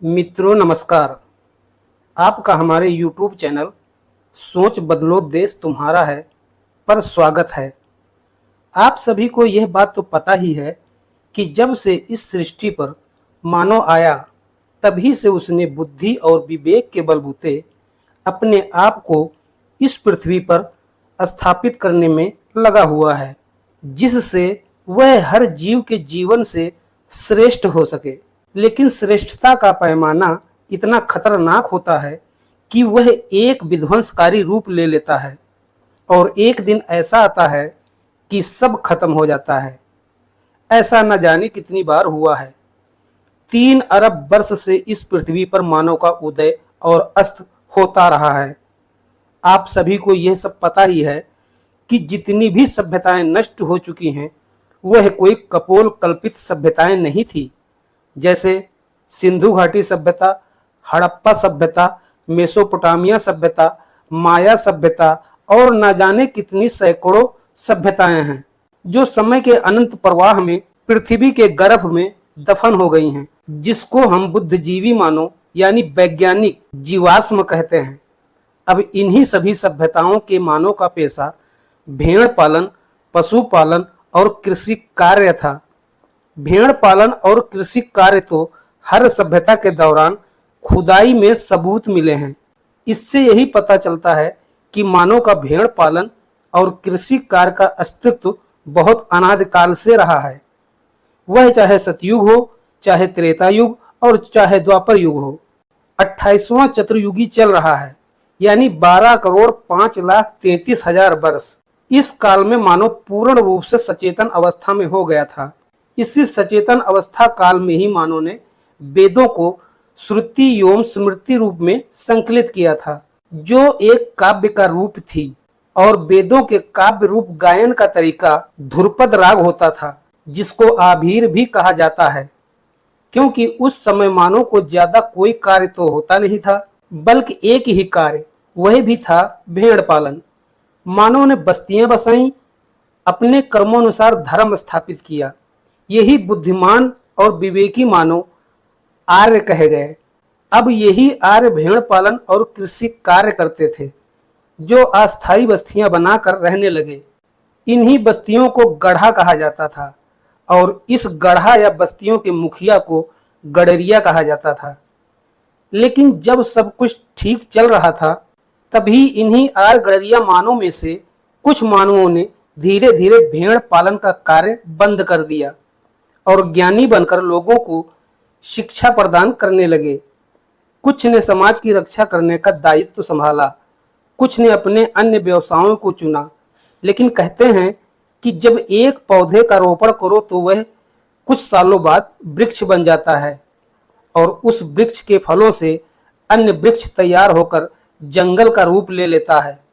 मित्रों नमस्कार। आपका हमारे YouTube चैनल सोच बदलो देश तुम्हारा है पर स्वागत है। आप सभी को यह बात तो पता ही है कि जब से इस सृष्टि पर मानव आया तभी से उसने बुद्धि और विवेक के बलबूते अपने आप को इस पृथ्वी पर स्थापित करने में लगा हुआ है, जिससे वह हर जीव के जीवन से श्रेष्ठ हो सके। लेकिन श्रेष्ठता का पैमाना इतना खतरनाक होता है कि वह एक विध्वंसकारी रूप ले लेता है और एक दिन ऐसा आता है कि सब खत्म हो जाता है। ऐसा न जाने कितनी बार हुआ है। 3 अरब वर्ष से इस पृथ्वी पर मानव का उदय और अस्त होता रहा है। आप सभी को यह सब पता ही है कि जितनी भी सभ्यताएं नष्ट हो चुकी हैं वह कोई कपोल कल्पित सभ्यताएं नहीं थी, जैसे सिंधु घाटी सभ्यता, हड़प्पा सभ्यता, मेसोपोटामिया सभ्यता, माया सभ्यता और न जाने कितनी सैकड़ों सभ्यताएं हैं जो समय के अनंत प्रवाह में पृथ्वी के गर्भ में दफन हो गई हैं, जिसको हम बुद्धिजीवी मानव यानी वैज्ञानिक जीवाश्म कहते हैं। अब इन्हीं सभी सभ्यताओं के मानव का पेशा भेड़ पालन, पशुपालन और कृषि कार्य था। भेड़ पालन और कृषि कार्य तो हर सभ्यता के दौरान खुदाई में सबूत मिले हैं। इससे यही पता चलता है कि मानव का भेड़ पालन और कृषि कार्य का अस्तित्व बहुत अनादिकाल से रहा है। वह चाहे सतयुग हो, चाहे त्रेता युग और चाहे द्वापर युग हो। 28वां चतुर्युगी चल रहा है, यानी 12,05,33,000 वर्ष। इस काल में मानव पूर्ण रूप से सचेतन अवस्था में हो गया था। इसी सचेतन अवस्था काल में ही मानव ने वेदों को श्रुति एवं स्मृति रूप में संकलित किया था, जो एक काव्य का रूप थी। और वेदों के काव्य रूप गायन का तरीका ध्रुपद राग होता था, जिसको आभीर भी कहा जाता है, क्योंकि उस समय मानव को ज्यादा कोई कार्य तो होता नहीं था, बल्कि एक ही कार्य, वह भी था भेड़ पालन। मानव ने बस्तियां बसाई, अपने कर्मोनुसार धर्म स्थापित किया। यही बुद्धिमान और विवेकी मानव आर्य कहे गए। अब यही आर्य भेड़ पालन और कृषि कार्य करते थे, जो अस्थायी बस्तियां बनाकर रहने लगे। इन्हीं बस्तियों को गढ़ा कहा जाता था और इस गढ़ा या बस्तियों के मुखिया को गडरिया कहा जाता था। लेकिन जब सब कुछ ठीक चल रहा था, तभी इन्हीं आर्य गडरिया मानवों में से कुछ मानवों ने धीरे धीरे भेड़ पालन का कार्य बंद कर दिया और ज्ञानी बनकर लोगों को शिक्षा प्रदान करने लगे। कुछ ने समाज की रक्षा करने का दायित्व संभाला, कुछ ने अपने अन्य व्यवसायों को चुना। लेकिन कहते हैं कि जब एक पौधे का रोपण करो तो वह कुछ सालों बाद वृक्ष बन जाता है और उस वृक्ष के फलों से अन्य वृक्ष तैयार होकर जंगल का रूप ले लेता है।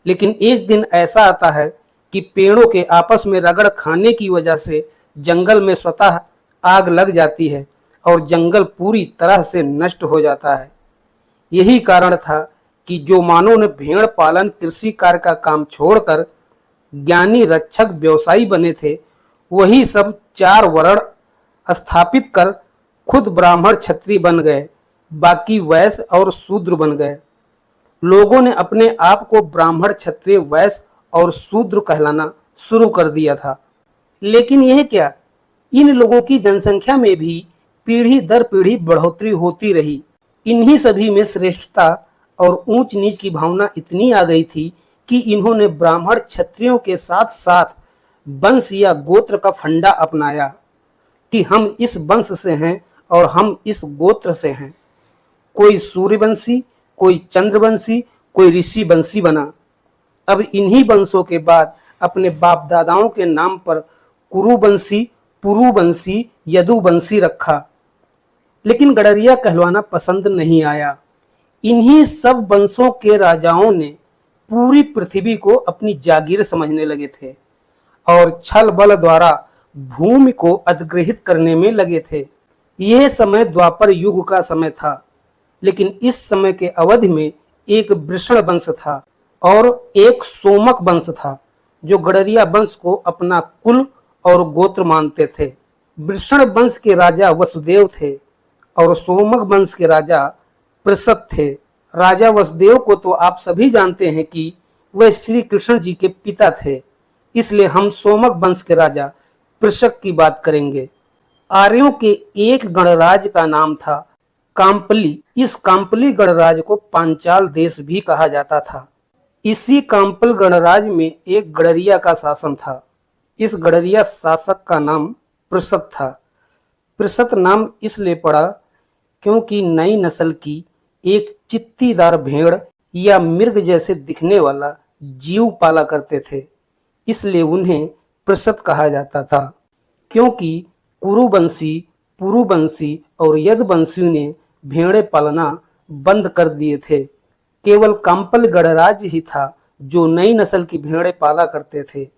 लेकिन एक दिन ऐसा आता है कि पेड़ों के आपस में रगड़ खाने की वजह से जंगल में स्वतः आग लग जाती है और जंगल पूरी तरह से नष्ट हो जाता है। यही कारण था कि जो मानव ने भेड़ पालन कृषि कार्य का काम छोड़कर ज्ञानी रक्षक व्यवसायी बने थे, वही सब 4 वर्ण स्थापित कर खुद ब्राह्मण क्षत्रिय बन गए, बाकी वैश्य और शूद्र बन गए। लोगों ने अपने आप को ब्राह्मण, क्षत्रिय, वैश्य और शूद्र कहलाना शुरू कर दिया था। लेकिन यह क्या, इन लोगों की जनसंख्या में भी पीढ़ी दर पीढ़ी बढ़ोतरी होती रही। इन्हीं सभी में श्रेष्ठता और ऊंच नीच की भावना इतनी आ गई थी कि इन्होंने ब्राह्मण क्षत्रियों के साथ साथ वंश या गोत्र का फंडा अपनाया कि हम इस वंश से हैं और हम इस गोत्र से हैं। कोई सूर्यवंशी, कोई चंद्रवंशी, कोई ऋषि वंशी बना। अब इन्हीं वंशों के बाद अपने बाप दादाओं के नाम पर कुरुवंशी, पुरुवंशी, यदुवंशी रखा। लेकिन गडरिया कहलवाना पसंद नहीं आया। इन्हीं सब वंशों के राजाओं ने पूरी पृथ्वी को अपनी जागीर समझने लगे थे और छल बल द्वारा भूमि को अधिग्रहित करने में लगे थे। यह समय द्वापर युग का समय था। लेकिन इस समय के अवधि में एक वृषण वंश था और एक सोमक वंश था, जो गडरिया वंश को अपना कुल और गोत्र मानते थे। वृषण वंश के राजा वसुदेव थे और सोमक वंश के राजा पृषत थे। राजा वसुदेव को तो आप सभी जानते हैं कि वह श्री कृष्ण जी के पिता थे, इसलिए हम सोमक वंश के राजा पृषक की बात करेंगे। आर्यों के एक गणराज का नाम था काम्पली। इस काम्पली गणराज को पांचाल देश भी कहा जाता था। इसी काम्पल गणराज में एक गडरिया का शासन था। इस गडरिया शासक का नाम पृषत था। पृषत नाम इसलिए पड़ा क्योंकि नई नस्ल की एक चित्तीदार भेड़ या मिर्ग जैसे दिखने वाला जीव पाला करते थे, इसलिए उन्हें पृषत कहा जाता था। क्योंकि कुरुवंशी, पुरुवंशी और यदुवंशियों ने भेड़े पालना बंद कर दिए थे। केवल काम्पल गणराज ही था जो नई नस्ल की भेड़े पाला करते थे।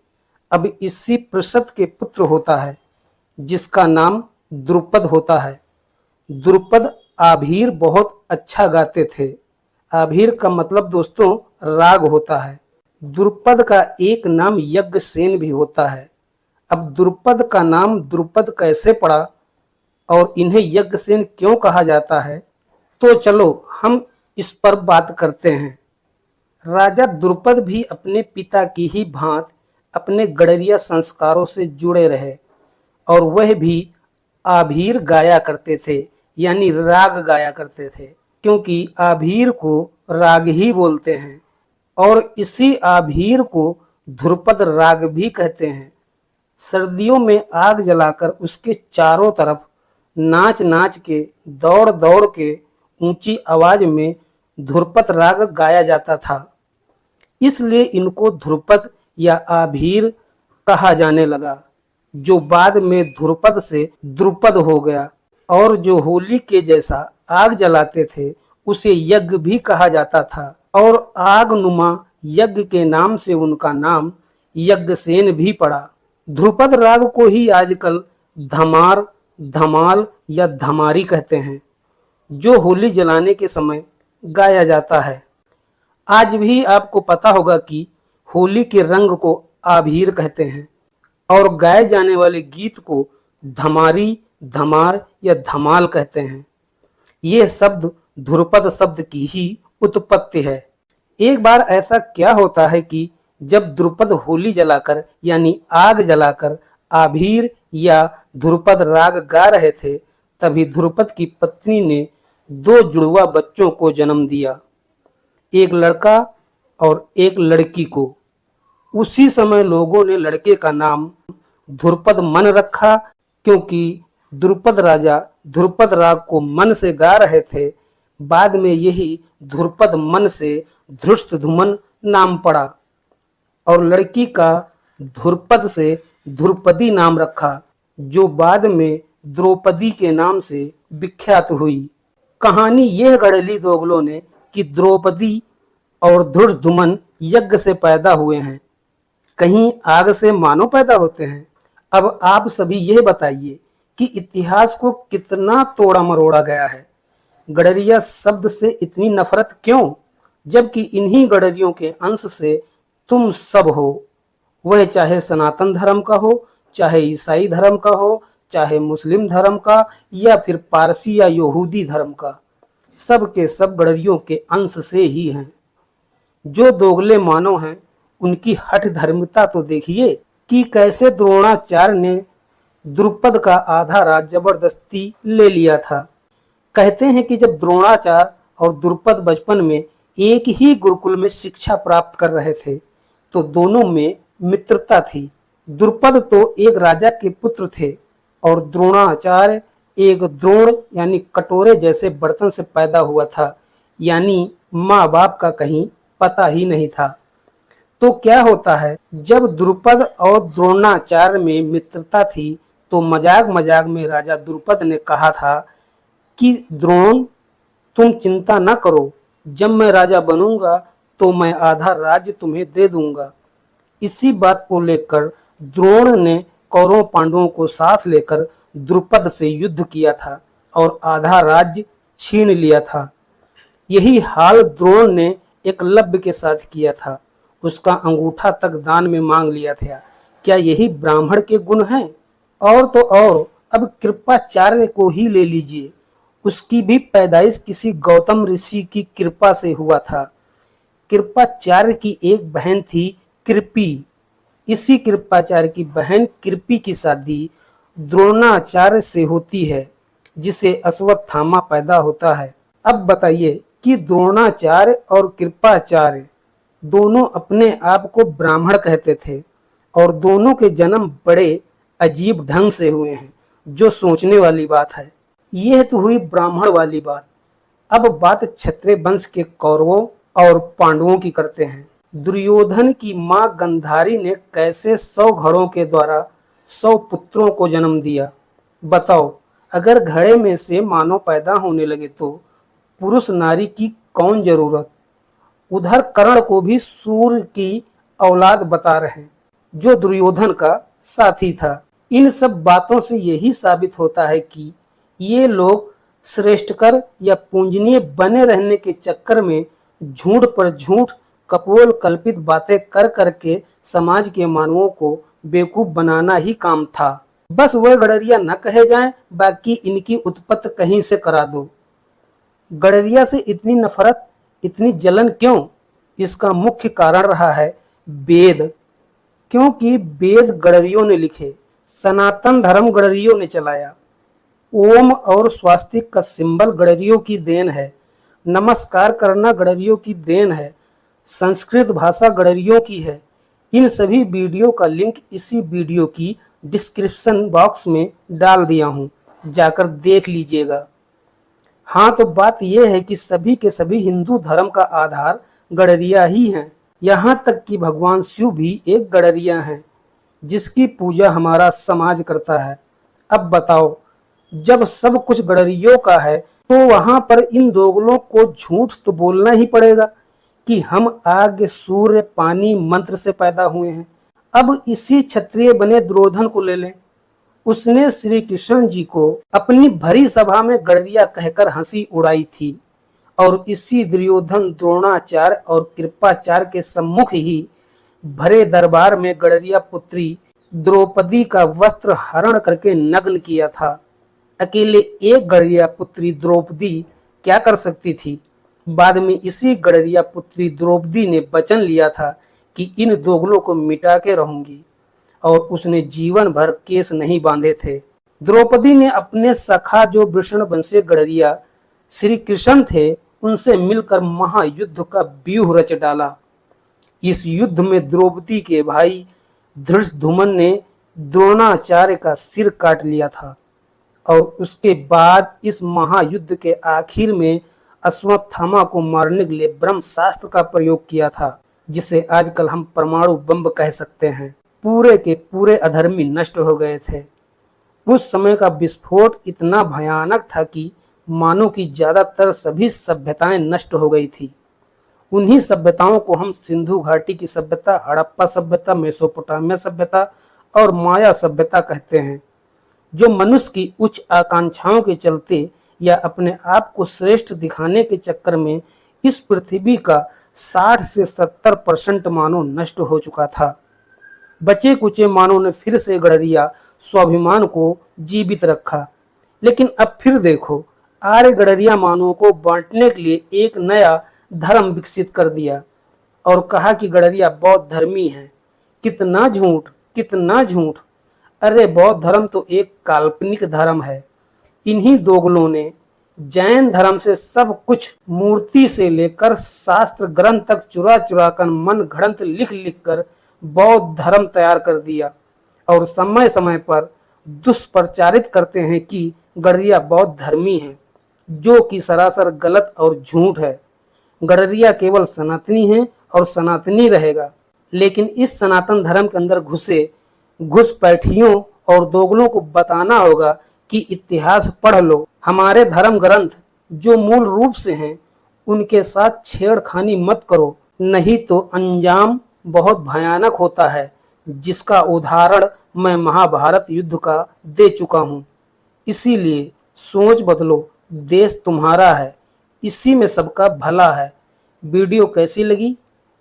अब इसी पृषत के पुत्र होता है जिसका नाम द्रुपद होता है। द्रुपद आभीर बहुत अच्छा गाते थे। आभीर का मतलब दोस्तों राग होता है। द्रुपद का एक नाम यज्ञसेन भी होता है। अब द्रुपद का नाम द्रुपद कैसे पड़ा और इन्हें यज्ञसेन क्यों कहा जाता है, तो चलो हम इस पर बात करते हैं। राजा द्रुपद भी अपने पिता की ही भांति अपने गडरिया संस्कारों से जुड़े रहे और वह भी आभीर गाया करते थे, यानी राग गाया करते थे, क्योंकि आभीर को राग ही बोलते हैं और इसी आभीर को ध्रुपद राग भी कहते हैं। सर्दियों में आग जलाकर उसके चारों तरफ नाच नाच के, दौड़ दौड़ के ऊंची आवाज में ध्रुपद राग गाया जाता था, इसलिए इनको ध्रुपद या आभीर कहा जाने लगा, जो बाद में ध्रुपद से द्रुपद हो गया। और जो होली के जैसा आग जलाते थे उसे यज्ञ भी कहा जाता था और आग नुमा यज्ञ के नाम से उनका नाम यज्ञसेन भी पड़ा। ध्रुपद राग को ही आजकल धमार, धमाल या धमारी कहते हैं, जो होली जलाने के समय गाया जाता है। आज भी आपको पता होगा कि होली के रंग को आभीर कहते हैं और गाए जाने वाले गीत को धमारी, धमार या धमाल कहते हैं। ये शब्द ध्रुपद शब्द की ही उत्पत्ति है। एक बार ऐसा क्या होता है कि जब द्रुपद होली जलाकर यानी आग जलाकर आभीर या ध्रुपद राग गा रहे थे, तभी ध्रुपद की पत्नी ने 2 जुड़वा बच्चों को जन्म दिया, एक लड़का और एक लड़की को। उसी समय लोगों ने लड़के का नाम ध्रुपद मन रखा, क्योंकि द्रुपद राजा ध्रुपद राग को मन से गा रहे थे। बाद में यही ध्रुपद मन से धृष्टधुमन नाम पड़ा और लड़की का ध्रुपद से ध्रुपदी नाम रखा, जो बाद में द्रौपदी के नाम से विख्यात हुई। कहानी यह गढ़ली दोगलों ने कि द्रौपदी और धृष्टधुमन यज्ञ से पैदा हुए हैं, कहीं आग से मानव पैदा होते हैं। अब आप सभी यह बताइए कि इतिहास को कितना तोड़ा मरोड़ा गया है। गडरिया शब्द से इतनी नफरत क्यों, जबकि इन्हीं गडरियों के अंश से तुम सब हो, वह चाहे सनातन धर्म का हो, चाहे ईसाई धर्म का हो, चाहे मुस्लिम धर्म का या फिर पारसी या यहूदी धर्म का, सब के सब गडरियों के अंश से ही हैं। जो दोगले मानव हैं उनकी हठ धर्मिता तो देखिए कि कैसे द्रोणाचार्य ने द्रुपद का आधा राज जबरदस्ती ले लिया था। कहते हैं कि जब द्रोणाचार्य और द्रुपद बचपन में एक ही गुरुकुल में शिक्षा प्राप्त कर रहे थे तो दोनों में मित्रता थी। द्रुपद तो एक राजा के पुत्र थे और द्रोणाचार्य एक द्रोण यानी कटोरे जैसे बर्तन से पैदा हुआ था, यानी माँ बाप का कहीं पता ही नहीं था। तो क्या होता है, जब द्रुपद और द्रोणाचार्य में मित्रता थी तो मजाक मजाक में राजा द्रुपद ने कहा था कि द्रोण, तुम चिंता न करो, जब मैं राजा बनूंगा तो मैं आधा राज्य तुम्हें दे दूंगा। इसी बात को लेकर द्रोण ने कौरव पांडवों को साथ लेकर द्रुपद से युद्ध किया था और आधा राज्य छीन लिया था। यही हाल द्रोण ने एकलव्य के साथ किया था, उसका अंगूठा तक दान में मांग लिया था। क्या यही ब्राह्मण के गुण हैं? और तो और अब कृपाचार्य को ही ले लीजिए, उसकी भी पैदाइश किसी गौतम ऋषि की कृपा से हुआ था। कृपाचार्य की एक बहन थी कृपी। इसी कृपाचार्य की बहन कृपी की शादी द्रोणाचार्य से होती है, जिसे अश्वत्थामा पैदा होता है। अब बताइए कि द्रोणाचार्य और कृपाचार्य दोनों अपने आप को ब्राह्मण कहते थे और दोनों के जन्म बड़े अजीब ढंग से हुए हैं, जो सोचने वाली बात है। यह तो हुई ब्राह्मण वाली बात। अब बात क्षत्रिय वंश के कौरवों और पांडवों की करते हैं। दुर्योधन की मां गंधारी ने कैसे 100 घड़ों के द्वारा 100 पुत्रों को जन्म दिया। बताओ, अगर घड़े में से मानव पैदा होने लगे तो पुरुष नारी की कौन जरूरत। उधर कर्ण को भी सूर्य की औलाद बता रहे हैं, जो दुर्योधन का साथी था। इन सब बातों से यही साबित होता है कि ये लोग श्रेष्ठकर या पूजनीय बने रहने के चक्कर में झूठ पर झूठ, कपोल कल्पित बातें कर करके समाज के मानवों को बेवकूफ बनाना ही काम था। बस वह गडरिया न कहे जाएं, बाकी इनकी उत्पत्ति कहीं से करा दो। गडरिया से इतनी नफरत, इतनी जलन क्यों? इसका मुख्य कारण रहा है वेद। क्योंकि वेद गडरियों ने लिखे, सनातन धर्म गडरियों ने चलाया। ओम और स्वास्तिक का सिंबल गडरियों की देन है। नमस्कार करना गडरियों की देन है। संस्कृत भाषा गडरियों की है। इन सभी वीडियो का लिंक इसी वीडियो की डिस्क्रिप्शन बॉक्स में डाल दिया हूं, जाकर देख लीजिएगा। हाँ, तो बात यह है कि सभी के सभी हिंदू धर्म का आधार गडरिया ही है। यहाँ तक कि भगवान शिव भी एक गडरिया हैं, जिसकी पूजा हमारा समाज करता है। अब बताओ, जब सब कुछ गडरियों का है तो वहां पर इन दोगलों को झूठ तो बोलना ही पड़ेगा कि हम आग, सूर्य, पानी, मंत्र से पैदा हुए हैं। अब इसी क्षत्रिय बने दुर्योधन को ले लें। उसने श्री कृष्ण जी को अपनी भरी सभा में गडरिया कहकर हंसी उड़ाई थी और इसी दुर्योधन, द्रोणाचार्य और कृपाचार्य के सम्मुख ही भरे दरबार में गडरिया पुत्री द्रौपदी का वस्त्र हरण करके नग्न किया था। अकेले एक गडरिया पुत्री द्रौपदी क्या कर सकती थी? बाद में इसी गडरिया पुत्री द्रौपदी ने वचन लिया था कि इन दोगलों को मिटा के रहूंगी, और उसने जीवन भर केस नहीं बांधे थे। द्रौपदी ने अपने सखा, जो वृषण वंशीय गडरिया श्री कृष्ण थे, उनसे मिलकर महायुद्ध का व्यूह रच डाला। इस युद्ध में द्रौपदी के भाई धृष्टद्युम्न ने द्रोणाचार्य का सिर काट लिया था और उसके बाद इस महायुद्ध के आखिर में अश्वत्थामा को मारने के लिए ब्रह्मास्त्र का प्रयोग किया था, जिसे आजकल हम परमाणु बम कह सकते हैं। पूरे के पूरे अधर्मी नष्ट हो गए थे। उस समय का विस्फोट इतना भयानक था कि मानो कि ज्यादातर सभी सभ्यताएं नष्ट हो गई थी। उन्हीं सभ्यताओं को हम सिंधु घाटी की सभ्यता, हड़प्पा सभ्यता, मेसोपोटामिया सभ्यता और माया सभ्यता कहते हैं, जो मनुष्य की उच्च आकांक्षाओं के चलते या अपने आप को श्रेष्ठ दिखाने के चक्कर में इस पृथ्वी का 60 से 70% मानव नष्ट हो चुका था। बचे कुचे मानव ने फिर से गडरिया स्वाभिमान को जीवित रखा। लेकिन अब फिर देखो, आर्य गडरिया मानवों को बांटने के लिए एक नया धर्म विकसित कर दिया और कहा कि गडरिया बौद्ध धर्मी हैं। कितना झूठ, कितना झूठ। अरे बौद्ध धर्म तो एक काल्पनिक धर्म है। इन्हीं दोगलों ने जैन धर्म से सब कुछ, मूर्ति से लेकर शास्त्र ग्रंथ तक चुरा चुरा कर, मन घड़ंत लिख लिख कर बौद्ध धर्म तैयार कर दिया और समय समय पर दुष्प्रचारित करते हैं कि गडरिया बौद्ध धर्मी हैं, जो कि सरासर गलत और झूठ है। गडरिया केवल सनातनी है और सनातनी रहेगा। लेकिन इस सनातन धर्म के अंदर घुसपैठियों और दोगलों को बताना होगा कि इतिहास पढ़ लो। हमारे धर्म ग्रंथ जो मूल रूप से हैं, उनके साथ छेड़खानी मत करो, नहीं तो अंजाम बहुत भयानक होता है, जिसका उदाहरण मैं महाभारत युद्ध का दे चुका हूँ। इसीलिए सोच बदलो, देश तुम्हारा है, इसी में सबका भला है। वीडियो कैसी लगी?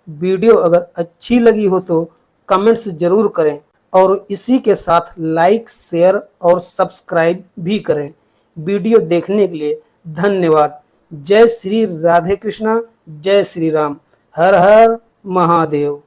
वीडियो अगर अच्छी लगी हो तो कमेंट्स जरूर करें और इसी के साथ लाइक, शेयर और सब्सक्राइब भी करें। वीडियो देखने के लिए धन्यवाद। जय श्री राधे कृष्णा, जय श्री राम। हर हर महादेव।